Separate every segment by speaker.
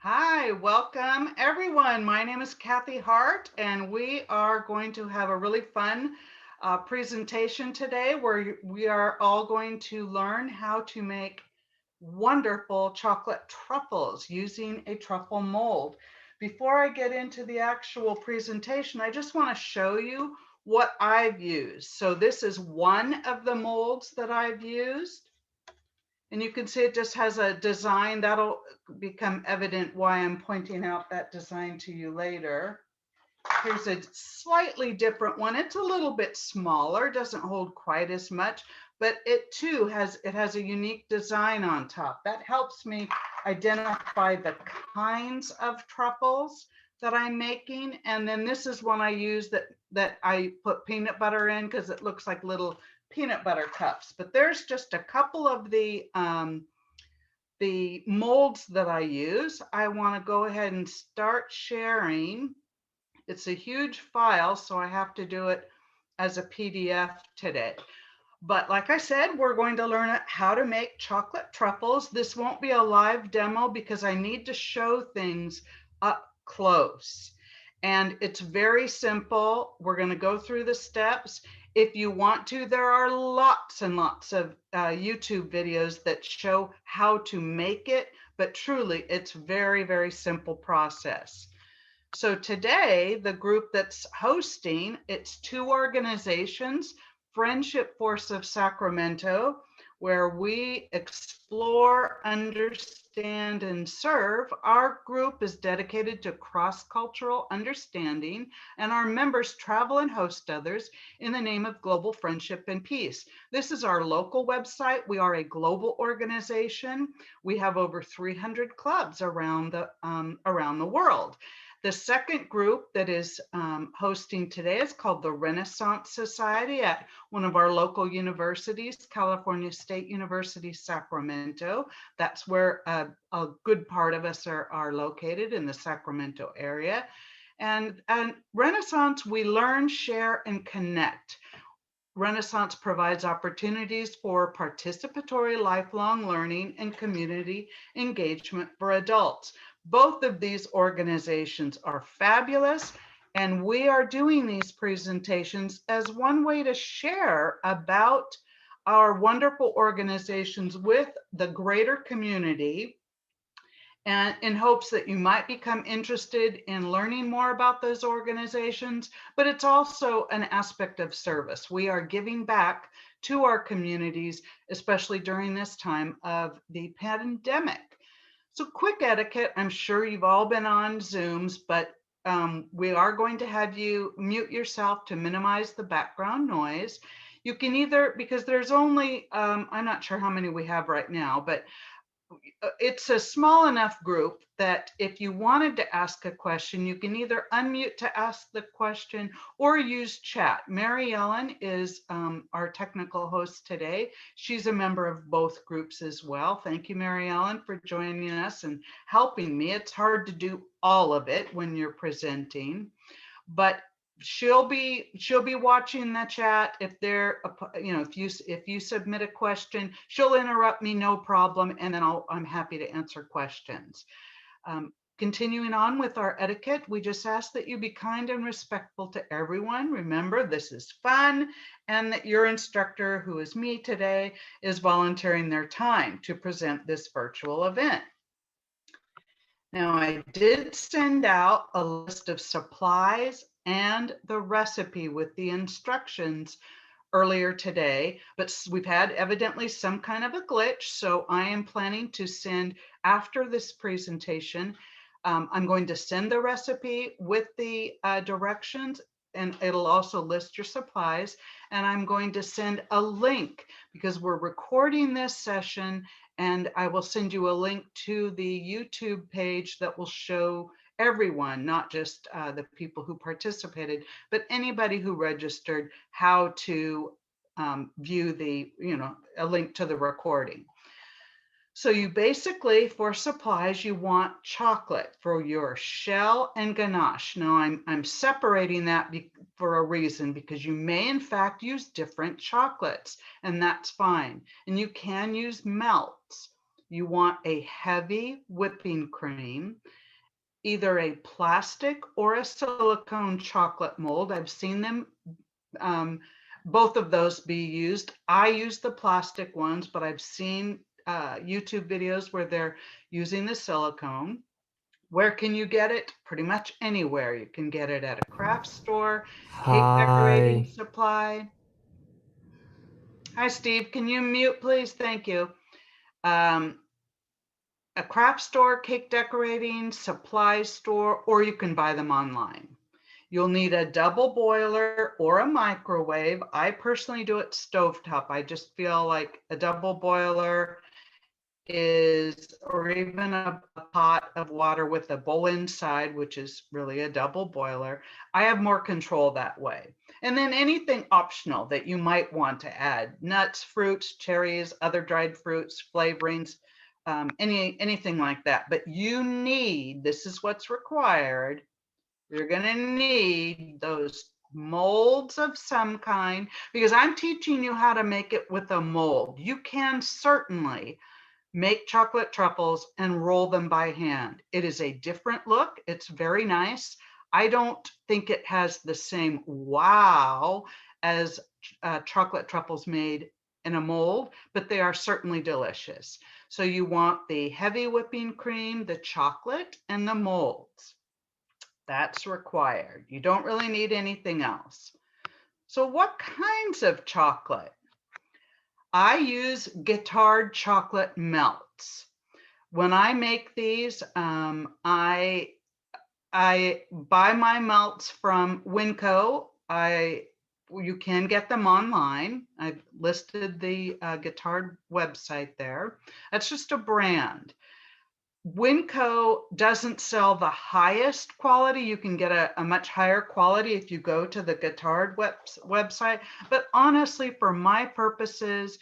Speaker 1: Hi, welcome everyone. My name is Kathy Hart, and we are going to have a really fun presentation today where we are all going to learn how to make wonderful chocolate truffles using a truffle mold. Before I get into the actual presentation, I just want to show you what I've used. So this is one of the molds that I've used. And you can see it just has a design that'll become evident why I'm pointing out that design to you later. Here's a slightly different one. It's a little bit smaller, doesn't hold quite as much, but it too has a unique design on top. That helps me identify the kinds of truffles that I'm making. And then this is one I use that I put peanut butter in because it looks like little peanut butter cups. But there's just a couple of the molds that I use. I want to go ahead and start sharing. It's a huge file, so I have to do it as a PDF today. But like I said, we're going to learn how to make chocolate truffles. This won't be a live demo because I need to show things up close. And it's very simple. We're going to go through the steps. If you want to, there are lots and lots of YouTube videos that show how to make it, but truly it's very, very simple process. So today, the group that's hosting, it's two organizations, Friendship Force of Sacramento, where we explore, understand, and serve. Our group is dedicated to cross-cultural understanding, and our members travel and host others in the name of global friendship and peace. This is our local website. We are a global organization. We have over 300 clubs around the world. The second group that is hosting today is called the Renaissance Society at one of our local universities, California State University, Sacramento. That's where a good part of us are located in the Sacramento area. And Renaissance, we learn, share, and connect. Renaissance provides opportunities for participatory lifelong learning and community engagement for adults. Both of these organizations are fabulous, and we are doing these presentations as one way to share about our wonderful organizations with the greater community, and in hopes that you might become interested in learning more about those organizations. But it's also an aspect of service. We are giving back to our communities, especially during this time of the pandemic. So quick etiquette, I'm sure you've all been on Zooms, but we are going to have you mute yourself to minimize the background noise. You can either, because there's only, I'm not sure how many we have right now, but it's a small enough group that if you wanted to ask a question, you can either unmute to ask the question or use chat. Mary Ellen is our technical host today. She's a member of both groups as well. Thank you, Mary Ellen, for joining us and helping me. It's hard to do all of it when you're presenting, but she'll be watching the chat. If they're, if you submit a question, she'll interrupt me, no problem, and then I'm happy to answer questions. Continuing on with our etiquette, we just ask that you be kind and respectful to everyone. Remember, this is fun, and that your instructor, who is me today, is volunteering their time to present this virtual event. Now, I did send out a list of supplies and the recipe with the instructions earlier today, but we've had evidently some kind of a glitch. So I am planning to send, after this presentation, I'm going to send the recipe with the directions, and it'll also list your supplies. And I'm going to send a link because we're recording this session, and I will send you a link to the YouTube page that will show everyone, not just the people who participated, but anybody who registered, how to view a link to the recording. So you basically, for supplies, you want chocolate for your shell and ganache. Now I'm separating that for a reason, because you may in fact use different chocolates, and that's fine. And you can use melts. you want a heavy whipping cream, either a plastic or a silicone chocolate mold. I've seen them, both of those be used. I use the plastic ones, but I've seen YouTube videos where they're using the silicone. Where can you get it? Pretty much anywhere. You can get it at a craft store, cake decorating
Speaker 2: Hi.
Speaker 1: supply. Hi, Steve. Can you mute, please? Thank you. Um, a craft store, cake decorating, supply store, or you can buy them online. You'll need a double boiler or a microwave. I personally do it stovetop. I just feel like a double boiler is, or even a pot of water with a bowl inside, which is really a double boiler. I have more control that way. And then anything optional that you might want to add, nuts, fruits, cherries, other dried fruits, flavorings, anything like that. But you need, this is what's required, you're going to need those molds of some kind, because I'm teaching you how to make it with a mold. You can certainly make chocolate truffles and roll them by hand. It is a different look. It's very nice. I don't think it has the same wow as chocolate truffles made in a mold, but they are certainly delicious. So you want the heavy whipping cream, the chocolate, and the molds. That's required. You don't really need anything else. So what kinds of chocolate? I use Guittard chocolate melts. When I make these, I buy my melts from Winco. You can get them online. I've listed the Guittard website there. That's just a brand. Winco doesn't sell the highest quality. You can get a much higher quality if you go to the Guittard website. But honestly, for my purposes,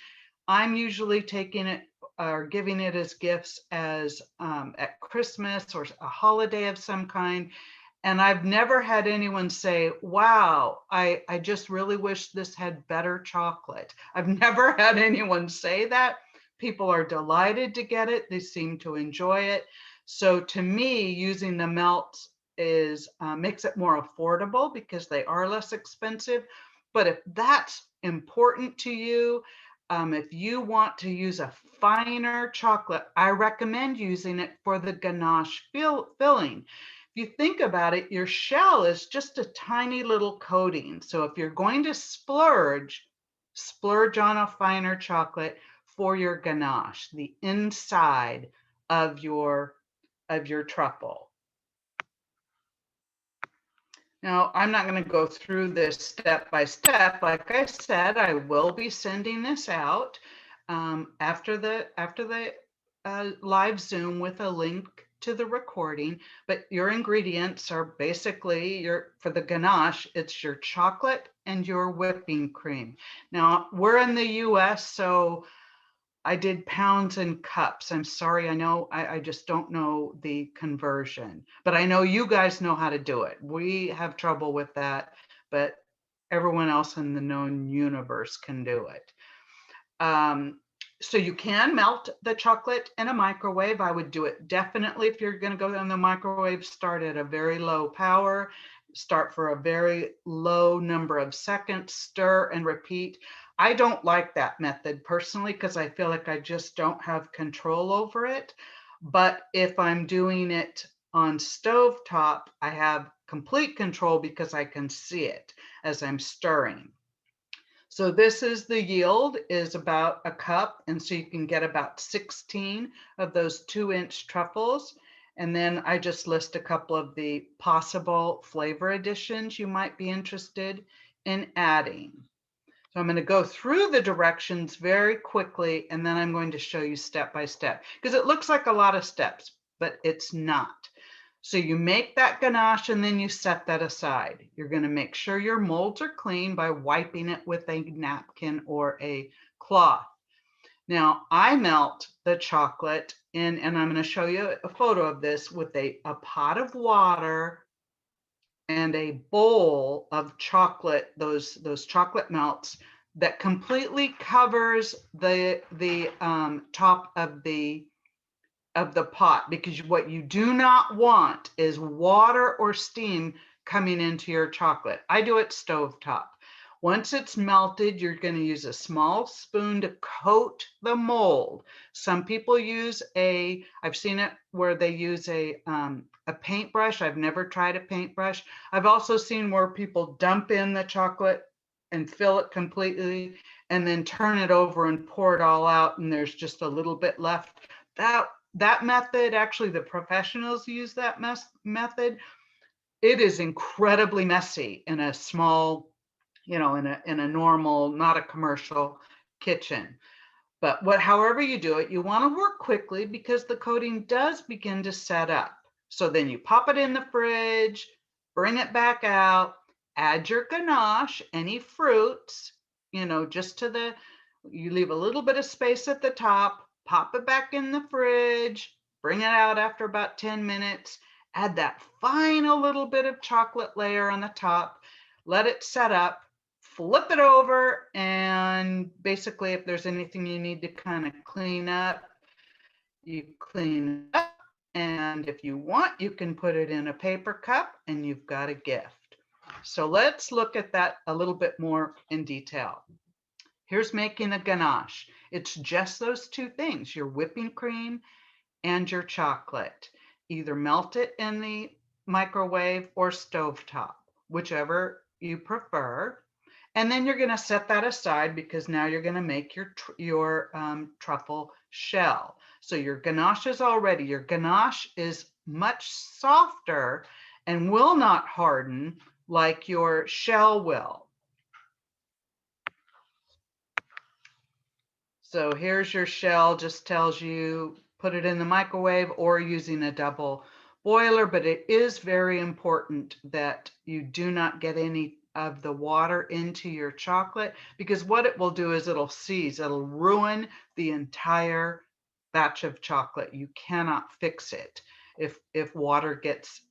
Speaker 1: I'm usually taking it or giving it as gifts as at Christmas or a holiday of some kind. And I've never had anyone say, wow, I just really wish this had better chocolate. I've never had anyone say that. People are delighted to get it. They seem to enjoy it. So to me, using the melts is makes it more affordable because they are less expensive. But if that's important to you, if you want to use a finer chocolate, I recommend using it for the ganache filling. If you think about it, your shell is just a tiny little coating. So if you're going to splurge, splurge on a finer chocolate for your ganache, the inside of your truffle. Now, I'm not going to go through this step by step. Like I said, I will be sending this out after the live Zoom with a link to the recording. But your ingredients are basically for the ganache, it's your chocolate and your whipping cream. Now, we're in the US, so I did pounds and cups. I'm sorry, I know I just don't know the conversion, but I know you guys know how to do it. We have trouble with that, but everyone else in the known universe can do it. So you can melt the chocolate in a microwave. I would do it definitely if you're going to go in the microwave, start at a very low power, start for a very low number of seconds, stir and repeat. I don't like that method personally because I feel like I just don't have control over it. But if I'm doing it on stovetop, I have complete control because I can see it as I'm stirring. So this is the yield is about a cup. And so you can get about 16 of those 2-inch truffles. And then I just list a couple of the possible flavor additions you might be interested in adding. So I'm going to go through the directions very quickly, and then I'm going to show you step by step because it looks like a lot of steps, but it's not. So you make that ganache and then you set that aside. You're going to make sure your molds are clean by wiping it with a napkin or a cloth. Now I melt the chocolate in, and I'm going to show you a photo of this with a pot of water and a bowl of chocolate, those chocolate melts that completely covers the top of the of the pot, because what you do not want is water or steam coming into your chocolate. I do it stovetop. Once it's melted, you're going to use a small spoon to coat the mold. Some people use I've seen it where they use a paintbrush. I've never tried a paintbrush. I've also seen where people dump in the chocolate and fill it completely and then turn it over and pour it all out, and there's just a little bit left. That method, actually the professionals use that method. It is incredibly messy in a small, in a normal, not a commercial kitchen. But however you do it, you want to work quickly because the coating does begin to set up. So then you pop it in the fridge, bring it back out, add your ganache, any fruits, just you leave a little bit of space at the top, pop it back in the fridge, bring it out after about 10 minutes, add that final little bit of chocolate layer on the top, let it set up, flip it over, and basically if there's anything you need to kind of clean up, you clean it up. And if you want, you can put it in a paper cup and you've got a gift. So let's look at that a little bit more in detail. Here's making a ganache. It's just those two things, your whipping cream and your chocolate. Either melt it in the microwave or stovetop, whichever you prefer. And then you're going to set that aside because now you're going to make your truffle shell. So your ganache is already, your ganache is much softer and will not harden like your shell will. So here's your shell, just tells you put it in the microwave or using a double boiler, but it is very important that you do not get any of the water into your chocolate, because what it will do is it'll seize, it'll ruin the entire batch of chocolate. You cannot fix it if water gets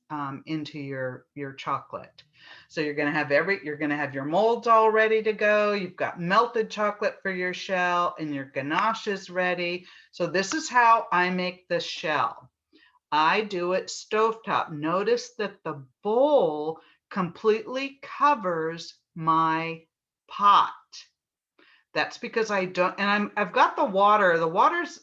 Speaker 1: into your chocolate. So you're going to have your molds all ready to go. You've got melted chocolate for your shell and your ganache is ready. So this is how I make the shell. I do it stovetop. Notice that the bowl completely covers my pot. That's because I don't, and I've got the water's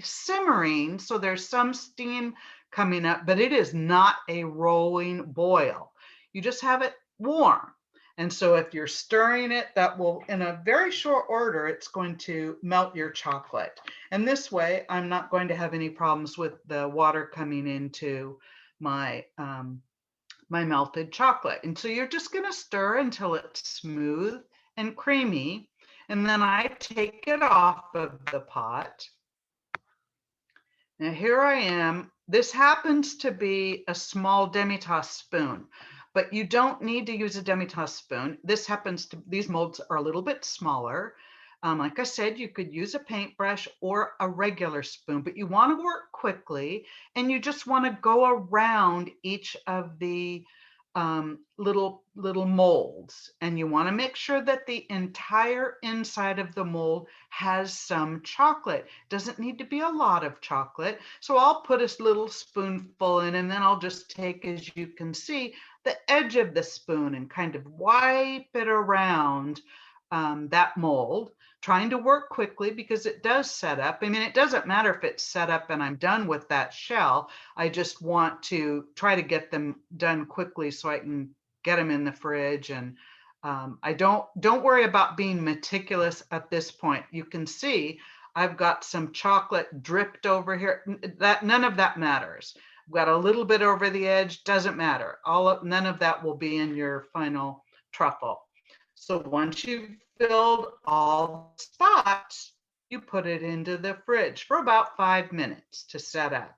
Speaker 1: simmering, so there's some steam coming up, but it is not a rolling boil. You just have it warm. And so if you're stirring it, that will, in a very short order, it's going to melt your chocolate. And this way, I'm not going to have any problems with the water coming into my, my melted chocolate. And so you're just going to stir until it's smooth and creamy. And then I take it off of the pot. Now here I am. This happens to be a small demi-tasse spoon, but you don't need to use a demi-tasse spoon. These molds are a little bit smaller. Like I said, you could use a paintbrush or a regular spoon, but you want to work quickly and you just want to go around each of the little molds, and you want to make sure that the entire inside of the mold has some chocolate. Doesn't need to be a lot of chocolate. So I'll put a little spoonful in, and then I'll just take, as you can see, the edge of the spoon and kind of wipe it around that mold, trying to work quickly because it does set up. I mean, it doesn't matter if it's set up and I'm done with that shell. I just want to try to get them done quickly so I can get them in the fridge. And I don't worry about being meticulous at this point. You can see I've got some chocolate dripped over here. None of that matters. I've got a little bit over the edge, doesn't matter. None of that will be in your final truffle. So once you've filled all the spots, you put it into the fridge for about 5 minutes to set up.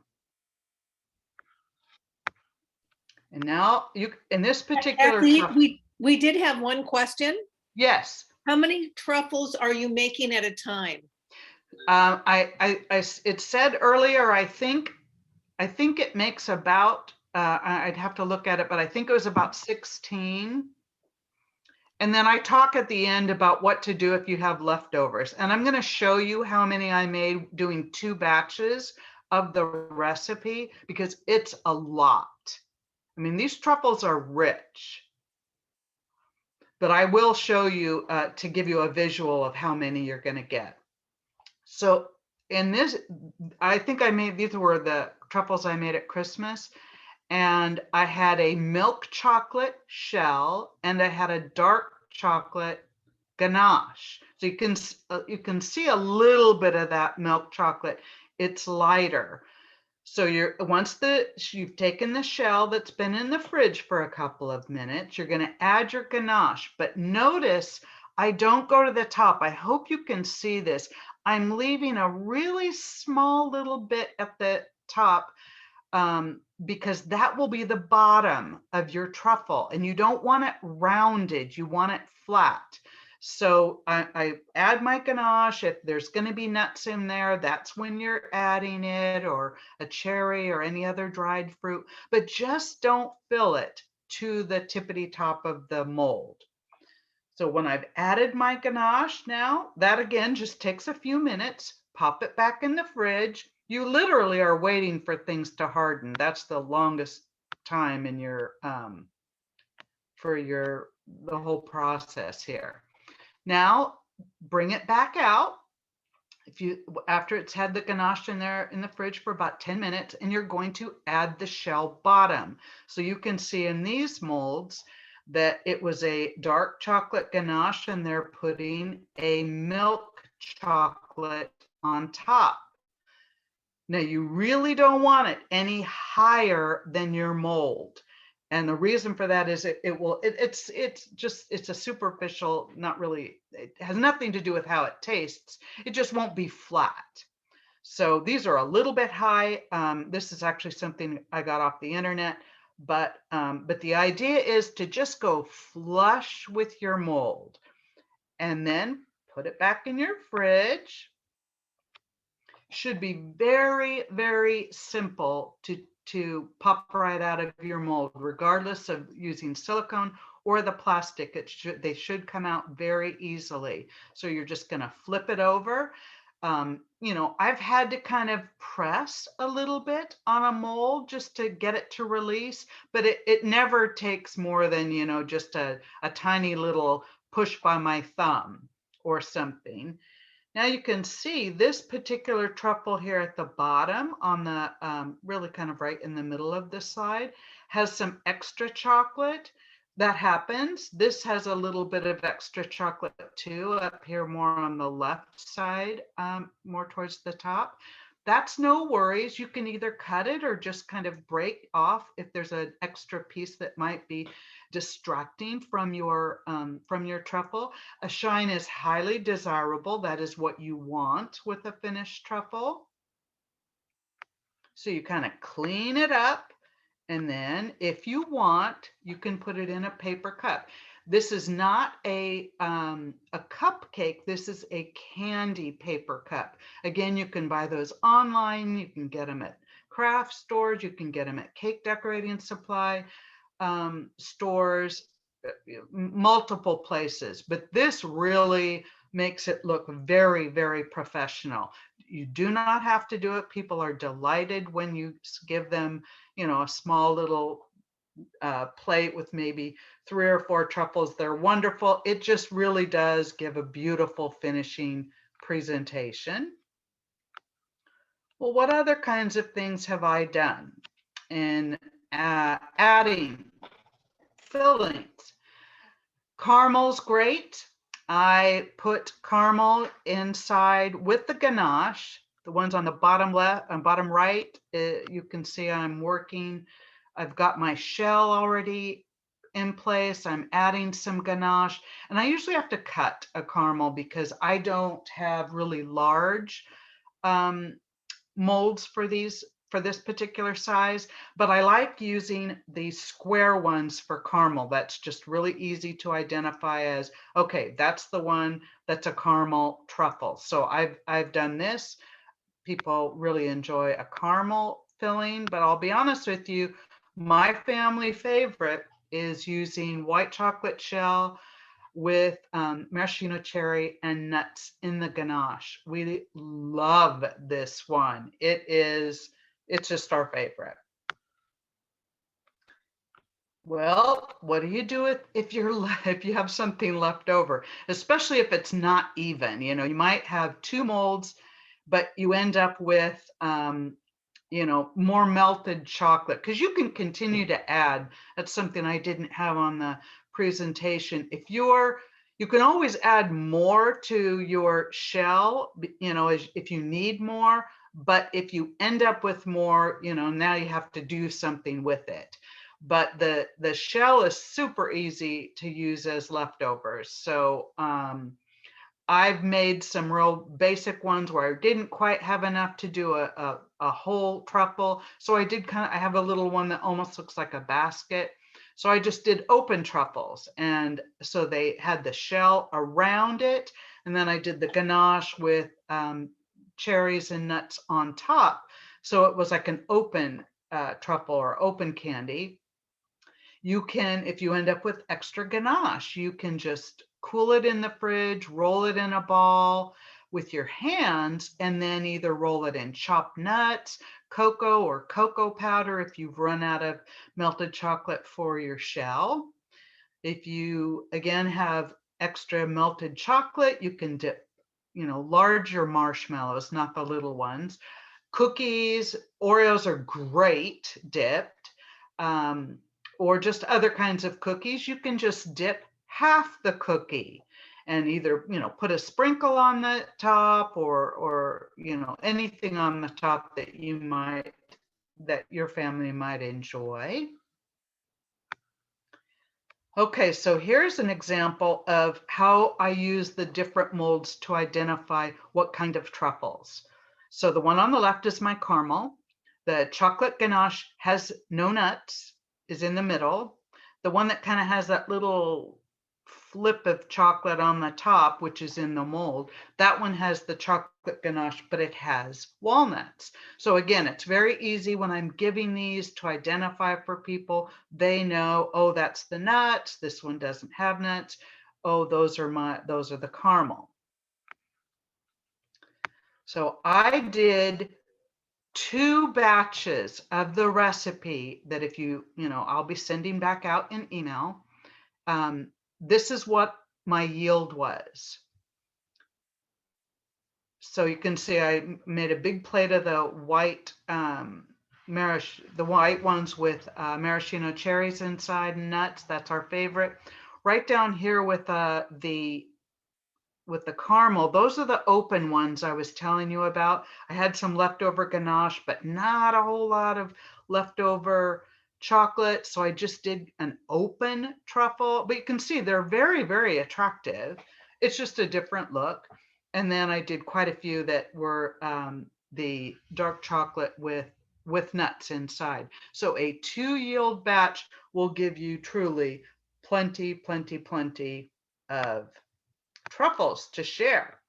Speaker 1: And now in this particular
Speaker 2: Kathleen, we did have one question.
Speaker 1: Yes.
Speaker 2: How many truffles are you making at a time?
Speaker 1: It said earlier, I think it makes about, I'd have to look at it, but I think it was about 16. And then I talk at the end about what to do if you have leftovers. And I'm going to show you how many I made doing 2 batches of the recipe because it's a lot. I mean, these truffles are rich, but I will show you to give you a visual of how many you're going to get. So in this, I think I made, these were the truffles I made at Christmas. And I had a milk chocolate shell and I had a dark chocolate ganache. So you can see a little bit of that milk chocolate. It's lighter. So you've taken the shell that's been in the fridge for a couple of minutes, you're going to add your ganache. But notice I don't go to the top. I hope you can see this. I'm leaving a really small little bit at the top because that will be the bottom of your truffle, and you don't want it rounded, you want it flat. So I add my ganache. If there's going to be nuts in there, that's when you're adding it, or a cherry or any other dried fruit, but just don't fill it to the tippity top of the mold. So when I've added my ganache now, that again just takes a few minutes, pop it back in the fridge. You literally are waiting for things to harden. That's the longest time in your the whole process here. Now bring it back out. After it's had the ganache in there in the fridge for about 10 minutes, and you're going to add the shell bottom. So you can see in these molds that it was a dark chocolate ganache and they're putting a milk chocolate on top. Now you really don't want it any higher than your mold. And the reason for that is it's a superficial, not really, it has nothing to do with how it tastes. It just won't be flat. So these are a little bit high. This is actually something I got off the internet, but the idea is to just go flush with your mold and then put it back in your fridge. Should be very, very simple to pop right out of your mold, regardless of using silicone or the plastic. They should come out very easily. So you're just going to flip it over. I've had to kind of press a little bit on a mold just to get it to release, but it never takes more than, just a tiny little push by my thumb or something. Now you can see this particular truffle here at the bottom on the really kind of right in the middle of this slide has some extra chocolate. That happens. This has a little bit of extra chocolate too up here more on the left side, more towards the top. That's no worries. You can either cut it or just kind of break off if there's an extra piece that might be distracting from your truffle. A shine is highly desirable. That is what you want with a finished truffle. So you kind of clean it up, and then if you want, you can put it in a paper cup. This is not a cupcake. This is a candy paper cup. Again, you can buy those online. You can get them at craft stores. You can get them at cake decorating supply stores, multiple places. But this really makes it look very, very professional. You do not have to do it. People are delighted when you give them, a small little plate with maybe 3 or 4 truffles. They're wonderful. It just really does give a beautiful finishing presentation. Well, what other kinds of things have I done in adding fillings? Caramel's great. I put caramel inside with the ganache. The ones on the bottom left and bottom right, you can see I'm working. I've got my shell already in place. I'm adding some ganache, and I usually have to cut a caramel because I don't have really large molds for this particular size, but I like using the square ones for caramel. That's just really easy to identify as, okay, that's the one that's a caramel truffle. So I've done this. People really enjoy a caramel filling, but I'll be honest with you, my family favorite is using white chocolate shell, with maraschino cherry and nuts in the ganache. We love this one. It's just our favorite. Well, what do you do if if you have something left over, especially if it's not even? You know, you might have two molds, but you end up with more melted chocolate, because you can continue to add. That's something I didn't have on the presentation. You can always add more to your shell, if you need more, but if you end up with more, now you have to do something with it. But the shell is super easy to use as leftovers. So I've made some real basic ones where I didn't quite have enough to do a whole truffle. So I have a little one that almost looks like a basket. So I just did open truffles. And so they had the shell around it. And then I did the ganache with cherries and nuts on top. So it was like an open truffle or open candy. You can, if you end up with extra ganache, you can just cool it in the fridge, roll it in a ball with your hands, and then either roll it in chopped nuts, cocoa or cocoa powder if you've run out of melted chocolate for your shell. If you, again, have extra melted chocolate, you can dip, larger marshmallows, not the little ones. Cookies, Oreos are great dipped. Or just other kinds of cookies, you can just dip half the cookie and either, put a sprinkle on the top or anything on the top that your family might enjoy. Okay, so here's an example of how I use the different molds to identify what kind of truffles. So the one on the left is my caramel. The chocolate ganache has no nuts, is in the middle. The one that kind of has that little flip of chocolate on the top, which is in the mold, that one has the chocolate ganache, but it has walnuts. So again, it's very easy when I'm giving these to identify for people. They know, oh, that's the nuts. This one doesn't have nuts. Oh, those are the caramel. So I did 2 batches of the recipe that I'll be sending back out in email. This is what my yield was. So you can see I made a big plate of the white white ones with maraschino cherries inside and nuts. That's our favorite. Right down here with the caramel, those are the open ones I was telling you about. I had some leftover ganache, but not a whole lot of leftover chocolate. So I just did an open truffle, but you can see they're very, very attractive. It's just a different look. And then I did quite a few that were the dark chocolate with nuts inside. So a 2 yield batch will give you truly plenty, plenty, plenty of truffles to share.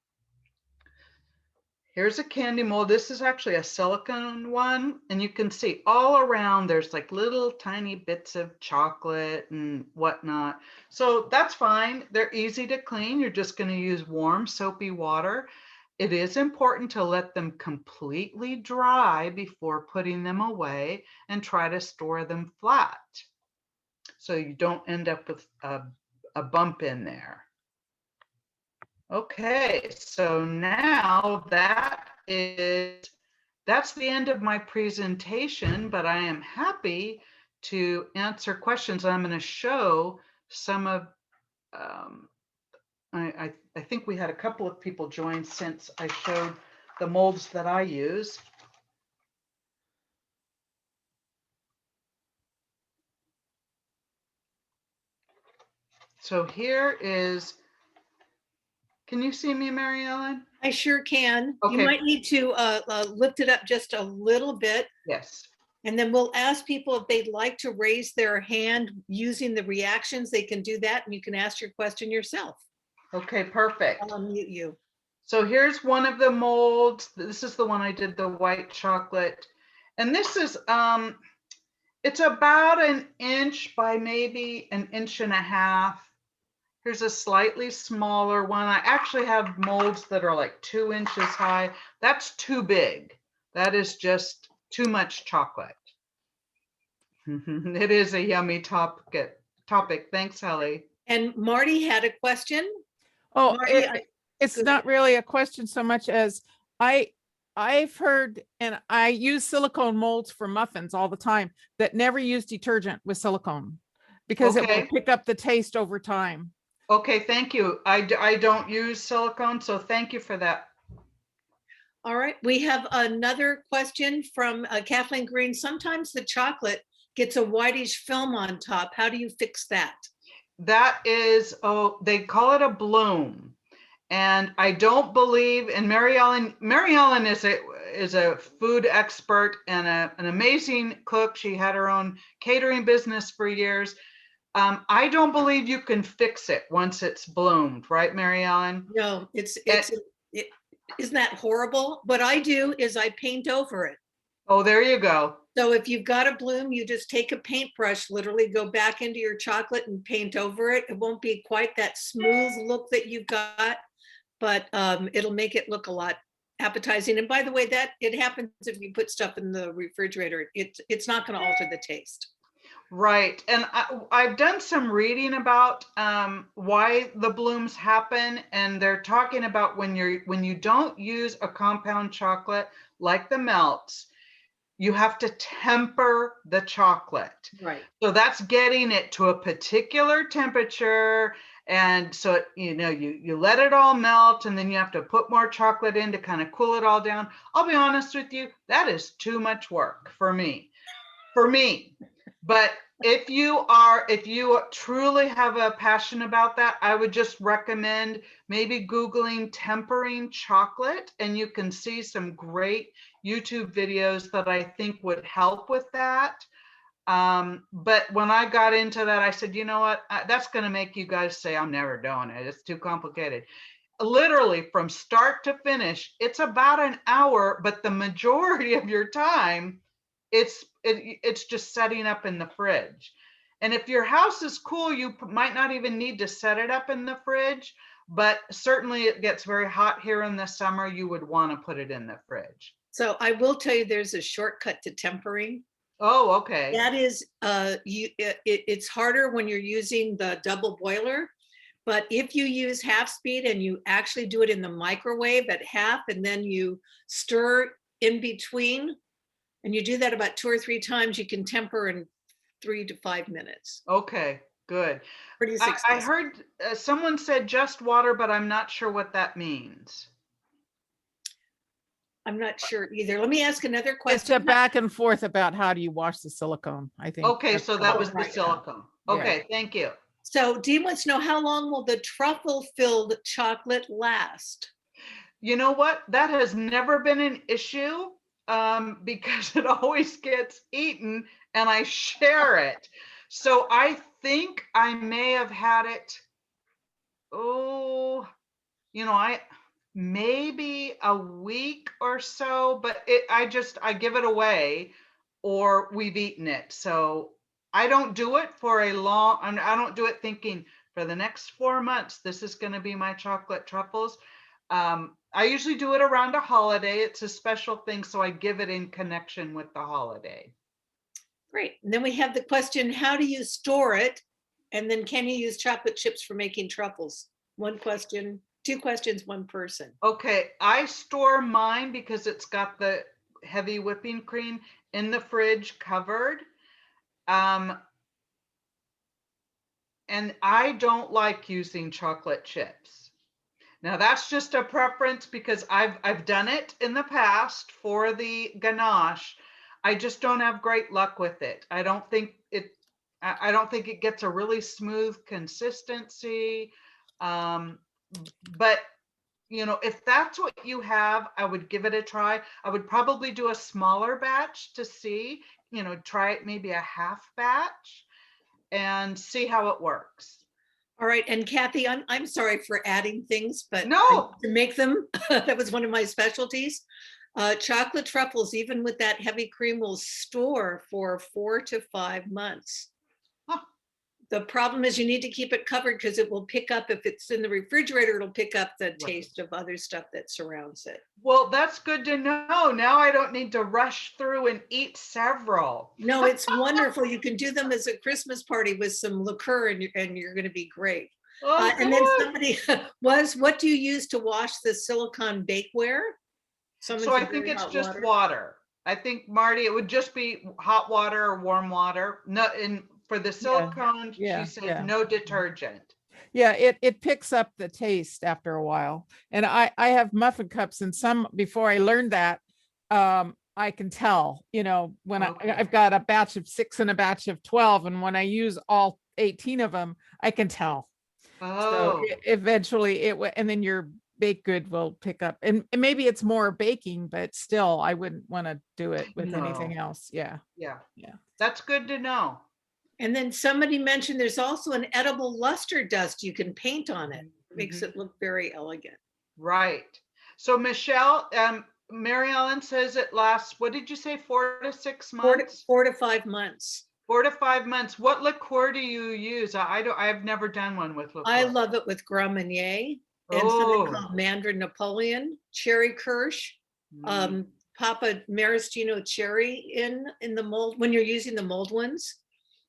Speaker 1: Here's a candy mold. This is actually a silicone one, and you can see all around there's like little tiny bits of chocolate and whatnot. So that's fine. They're easy to clean. You're just going to use warm soapy water. It is important to let them completely dry before putting them away, and try to store them flat so you don't end up with a bump in there. Okay, so now that's the end of my presentation, but I am happy to answer questions. I'm going to show some of, I think we had a couple of people join since I showed the molds that I use. So here is, can you see me, Mary Ellen?
Speaker 2: I sure can.
Speaker 1: Okay.
Speaker 2: You might need to lift it up just a little bit.
Speaker 1: Yes.
Speaker 2: And then we'll ask people if they'd like to raise their hand using the reactions. They can do that, and you can ask your question yourself.
Speaker 1: Okay, perfect.
Speaker 2: I'll unmute you.
Speaker 1: So here's one of the molds. This is the one I did the white chocolate. And this is, it's about 1 inch by maybe 1.5 inches. Here's a slightly smaller one. I actually have molds that are like 2 inches high. That's too big. That is just too much chocolate. It is a yummy topic. Thanks, Helly.
Speaker 2: And Marty had a question.
Speaker 3: Oh,
Speaker 2: Marty,
Speaker 3: it's
Speaker 2: go
Speaker 3: not really a question so much as I've heard, and I use silicone molds for muffins all the time that never use detergent with silicone because it will
Speaker 1: Okay.
Speaker 3: pick up the taste over time.
Speaker 1: Okay, thank you. I don't use silicone, so thank you for that.
Speaker 2: All right, we have another question from Kathleen Green. Sometimes the chocolate gets a whitish film on top. How do you fix that?
Speaker 1: That is, oh, they call it a bloom. And I don't believe, and Mary Ellen is a food expert and an amazing cook. She had her own catering business for years. I don't believe you can fix it once it's bloomed, right, Mary Ellen?
Speaker 2: No, isn't that horrible? What I do is I paint over it.
Speaker 1: Oh, there you go.
Speaker 2: So if you've got a bloom, you just take a paintbrush, literally go back into your chocolate and paint over it. It won't be quite that smooth look that you've got, but it'll make it look a lot appetizing. And by the way, that it happens if you put stuff in the refrigerator. It's not going to alter the taste.
Speaker 1: Right. And I've done some reading about why the blooms happen. And they're talking about when you don't use a compound chocolate like the melts, you have to temper the chocolate.
Speaker 2: Right.
Speaker 1: So that's getting it to a particular temperature. And so, you let it all melt and then you have to put more chocolate in to kind of cool it all down. I'll be honest with you, that is too much work for me. But if you truly have a passion about that, I would just recommend maybe Googling tempering chocolate, and you can see some great YouTube videos that I think would help with that. But when I got into that, I said, you know what, that's going to make you guys say, I'm never doing it. It's too complicated. Literally from start to finish, it's about an hour, but the majority of your time, it's just setting up in the fridge. And if your house is cool, you might not even need to set it up in the fridge, but certainly it gets very hot here in the summer. You would want to put it in the fridge.
Speaker 2: So I will tell you, there's a shortcut to tempering.
Speaker 1: Oh, okay.
Speaker 2: That is, it's harder when you're using the double boiler, but if you use half speed and you actually do it in the microwave at half, and then you stir in between, and you do that about 2 or 3 times, you can temper in 3 to 5 minutes.
Speaker 1: Okay, good.
Speaker 2: Pretty
Speaker 1: I
Speaker 2: successful.
Speaker 1: heard someone said just water, but I'm not sure what that means.
Speaker 2: I'm not sure either. Let me ask another
Speaker 3: It's a
Speaker 2: question.
Speaker 3: back and forth about how do you wash the silicone, I think.
Speaker 1: Okay,
Speaker 3: that's
Speaker 1: so
Speaker 3: the-
Speaker 1: that was the
Speaker 2: right.
Speaker 1: silicone.
Speaker 3: Yeah.
Speaker 1: Okay, thank you.
Speaker 2: So Dean wants to know, how long will the truffle-filled chocolate last?
Speaker 1: You know what? That has never been an issue because it always gets eaten and I share it. So I think I may have had it, I maybe a week or so, but I give it away or we've eaten it. So I don't do it for I don't do it thinking for the next 4 months, this is going to be my chocolate truffles. I usually do it around a holiday. It's a special thing, so I give it in connection with the holiday.
Speaker 2: Great. And then we have the question, how do you store it? And then can you use chocolate chips for making truffles? One question, 2 questions, 1 person.
Speaker 1: Okay, I store mine because it's got the heavy whipping cream in the fridge covered. And I don't like using chocolate chips. Now that's just a preference because I've done it in the past for the ganache. I just don't have great luck with it. I don't think it gets a really smooth consistency. But if that's what you have, I would give it a try. I would probably do a smaller batch to see, try it maybe a half batch and see how it works.
Speaker 2: All right. And Kathy, I'm sorry for adding things, but
Speaker 1: No.
Speaker 2: to make them, that was one of my specialties. Chocolate truffles, even with that heavy cream, will store for 4 to 5 months.
Speaker 1: Huh.
Speaker 2: The problem is you need to keep it covered because it will pick up, if it's in the refrigerator, it'll pick up the taste of other stuff that surrounds it.
Speaker 1: Well, that's good to know. Now I don't need to rush through and eat several.
Speaker 2: No, it's wonderful. You can do them as a Christmas party with some liqueur and you're going to be great.
Speaker 1: Oh,
Speaker 2: And then
Speaker 1: good.
Speaker 2: somebody was, what do you use to wash the silicone bakeware?
Speaker 1: So I think it's just water. I think, Marty, it would just be hot water or warm water. No, and for the silicone,
Speaker 3: yeah,
Speaker 1: she said
Speaker 3: yeah.
Speaker 1: no detergent.
Speaker 3: Yeah, it picks up the taste after a while. And I have muffin cups, and some, before I learned that, I can tell, when
Speaker 1: Okay.
Speaker 3: I've got a batch of 6 and a batch of 12, and when I use all 18 of them, I can tell. So
Speaker 1: Oh,
Speaker 3: eventually and then your baked good will pick up, and maybe it's more baking, but still I wouldn't want to do it with anything
Speaker 1: No.
Speaker 3: else. Yeah.
Speaker 1: yeah.
Speaker 3: Yeah.
Speaker 1: That's good to know.
Speaker 2: And then somebody mentioned there's also an edible luster dust you can paint on it. Makes
Speaker 1: Mhm.
Speaker 2: it look very elegant.
Speaker 1: Right. So Michelle, Mary Ellen says it lasts, what did you say, 4 to 6 months?
Speaker 2: 4 to 5 months.
Speaker 1: 4 to 5 months. What liqueur do you use? I've never done one with liqueur.
Speaker 2: I love it with Grand Marnier and something called Mandarin Napoleon, cherry kirsch, pop a maraschino cherry in the mold when you're using the mold ones.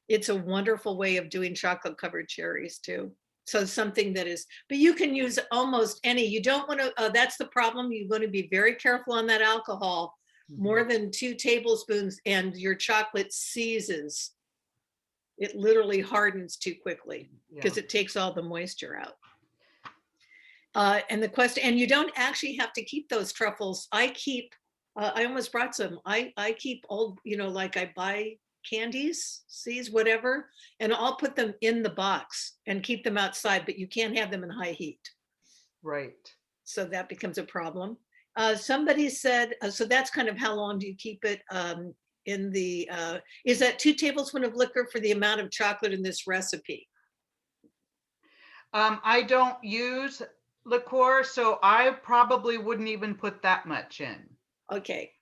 Speaker 2: It's a wonderful way of doing chocolate covered cherries too. So something that is, but you can use almost any. You don't want to, that's the problem. You're going to be very careful on that alcohol. More than 2 tablespoons and your chocolate seizes. It literally hardens too quickly because it takes all the moisture out. And the question, and you don't actually have to keep those truffles. I keep, I almost brought some. I keep old, like I buy candies, seeds, whatever, and I'll put them in the box and keep them outside, but you can't have them in high heat.
Speaker 1: Right.
Speaker 2: So that becomes a problem. Somebody said, so that's kind of how long do you keep it in the, is that 2 tablespoons of liquor for the amount of chocolate in this recipe?
Speaker 1: I don't use liqueur, so I probably wouldn't even put that much in.
Speaker 2: Okay.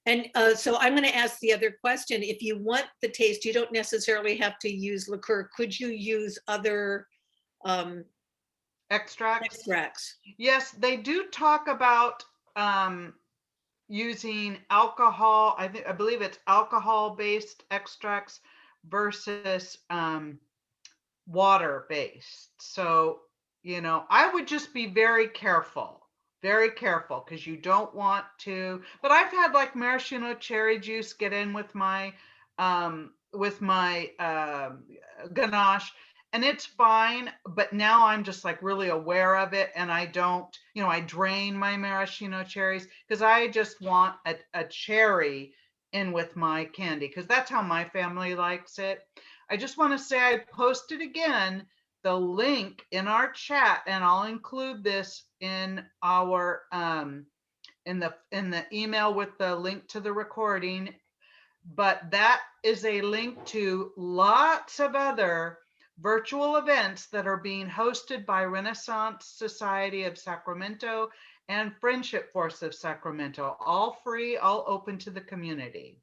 Speaker 2: And so I'm going to ask the other question. If you want the taste, you don't necessarily have to use liqueur. Could you use other extracts?
Speaker 1: Yes, they do talk about using alcohol. I believe it's alcohol-based extracts versus water-based. So, I would just be very careful, because you don't want to. But I've had like maraschino cherry juice get in with my ganache, and it's fine. But now I'm just like really aware of it, and I don't, I drain my maraschino cherries because I just want a cherry in with my candy, because that's how my family likes it. I just want to say I posted again the link in our chat, and I'll include this in our in the email with the link to the recording. But that is a link to lots of other virtual events that are being hosted by Renaissance Society of Sacramento and Friendship Force of Sacramento, all free, all open to the community.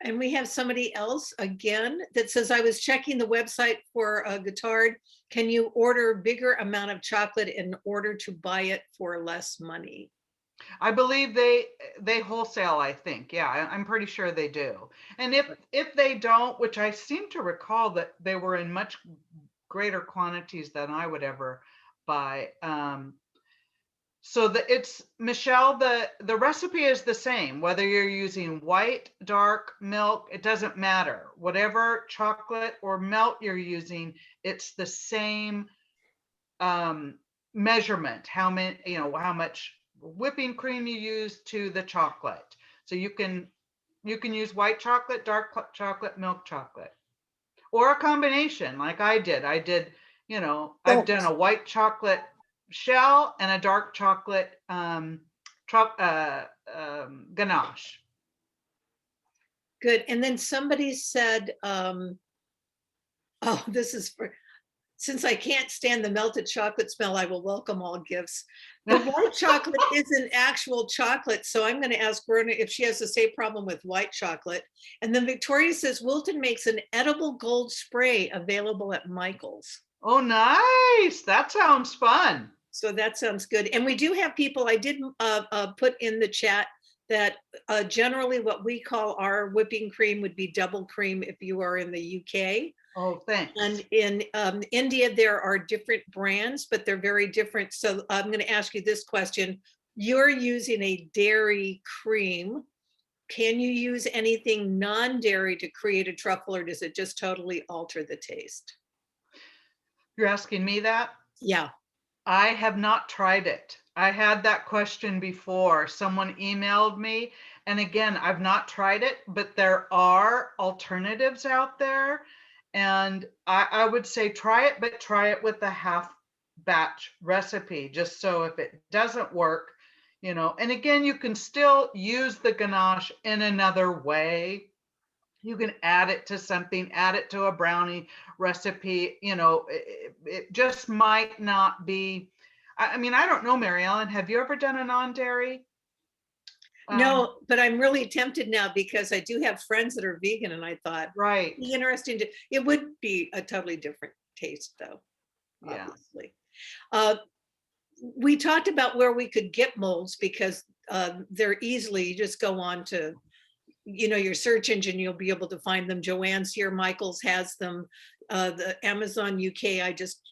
Speaker 2: And we have somebody else again that says, I was checking the website for a Guittard. Can you order a bigger amount of chocolate in order to buy it for less money?
Speaker 1: I believe they wholesale, I think. Yeah, I'm pretty sure they do. And if they don't, which I seem to recall that they were in much greater quantities than I would ever buy. So it's Michelle, the recipe is the same, whether you're using white, dark, milk, it doesn't matter. Whatever chocolate or melt you're using, it's the same measurement, how much whipping cream you use to the chocolate. So you can use white chocolate, dark chocolate, milk chocolate, or a combination like I did. I've done a white chocolate shell and a dark chocolate ganache.
Speaker 2: Good. And then somebody said, oh, this is for Since I can't stand the melted chocolate smell, I will welcome all gifts. The white chocolate is an actual chocolate, so I'm going to ask Verna if she has the same problem with white chocolate. And then Victoria says Wilton makes an edible gold spray available at Michael's.
Speaker 1: Oh, nice. That sounds fun.
Speaker 2: So that sounds good. And we do have people, I did put in the chat that generally what we call our whipping cream would be double cream if you are in the UK.
Speaker 1: Oh, thanks.
Speaker 2: And in India, there are different brands, but they're very different. So I'm going to ask you this question. You're using a dairy cream. Can you use anything non-dairy to create a truffle, or does it just totally alter the taste?
Speaker 1: You're asking me that?
Speaker 2: Yeah.
Speaker 1: I have not tried it. I had that question before. Someone emailed me. And again, I've not tried it, but there are alternatives out there. And I would say try it, but try it with a half batch recipe, just so if it doesn't work, you know, and again, you can still use the ganache in another way. You can add it to something, add it to a brownie recipe, you know, it just might not be, I mean, I don't know, Mary Ellen, have you ever done a non-dairy?
Speaker 2: No, but I'm really tempted now because I do have friends that are vegan, and I thought,
Speaker 1: Right.
Speaker 2: be interesting to, it would be a totally different taste though,
Speaker 1: Yeah.
Speaker 2: obviously. We talked about where we could get molds because they're easily, you just go on to, you know, your search engine, you'll be able to find them. Joanne's here, Michael's has them, the Amazon UK, I just,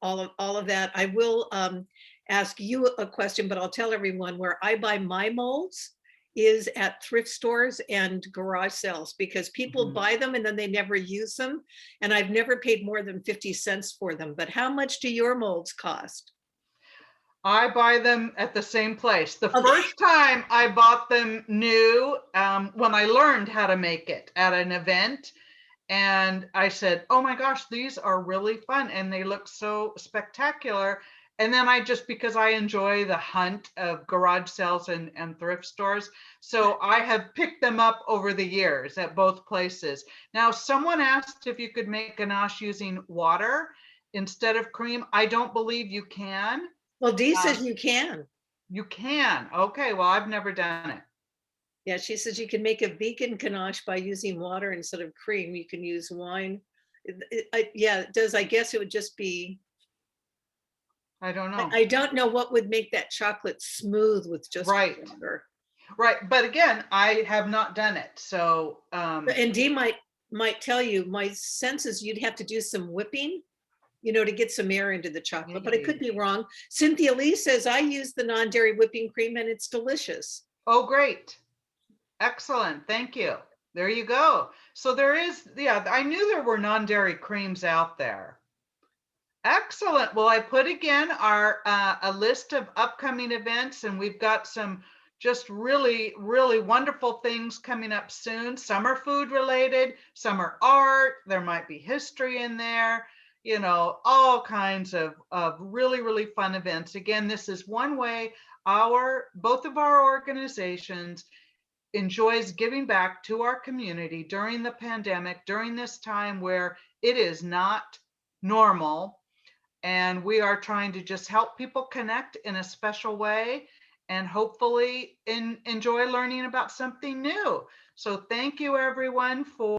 Speaker 2: all of that. I will ask you a question, but I'll tell everyone where I buy my molds is at thrift stores and garage sales, because people buy them and then they never use them. And I've never paid more than 50 cents for them. But how much do your molds cost?
Speaker 1: I buy them at the same place. The
Speaker 2: Okay.
Speaker 1: first time I bought them new, when I learned how to make it at an event, and I said, oh my gosh, these are really fun and they look so spectacular. And then I just, because I enjoy the hunt of garage sales and thrift stores, so I have picked them up over the years at both places. Now, someone asked if you could make ganache using water instead of cream. I don't believe you can.
Speaker 2: Well, Dee says you can.
Speaker 1: You can. Okay, well, I've never done it.
Speaker 2: Yeah, she says you can make a vegan ganache by using water instead of cream. You can use wine. Yeah, it does. I guess it would just be,
Speaker 1: I don't know.
Speaker 2: I don't know what would make that chocolate smooth with just
Speaker 1: Right.
Speaker 2: water.
Speaker 1: Right. But again, I have not done it. So,
Speaker 2: And Dee might tell you, my sense is you'd have to do some whipping, you know, to get some air into the chocolate, but I could be wrong. Cynthia Lee says, I use the non-dairy whipping cream and it's delicious.
Speaker 1: oh, great. Excellent. Thank you. There you go. So there is, yeah, I knew there were non-dairy creams out there. Excellent. Well, I put again our a list of upcoming events, and we've got some just really, really wonderful things coming up soon. Some are food related, some are art. There might be history in there, you know, all kinds of really, really fun events. Again, this is one way both of our organizations enjoys giving back to our community during the pandemic, during this time where it is not normal. And we are trying to just help people connect in a special way and hopefully enjoy learning about something new. So thank you everyone for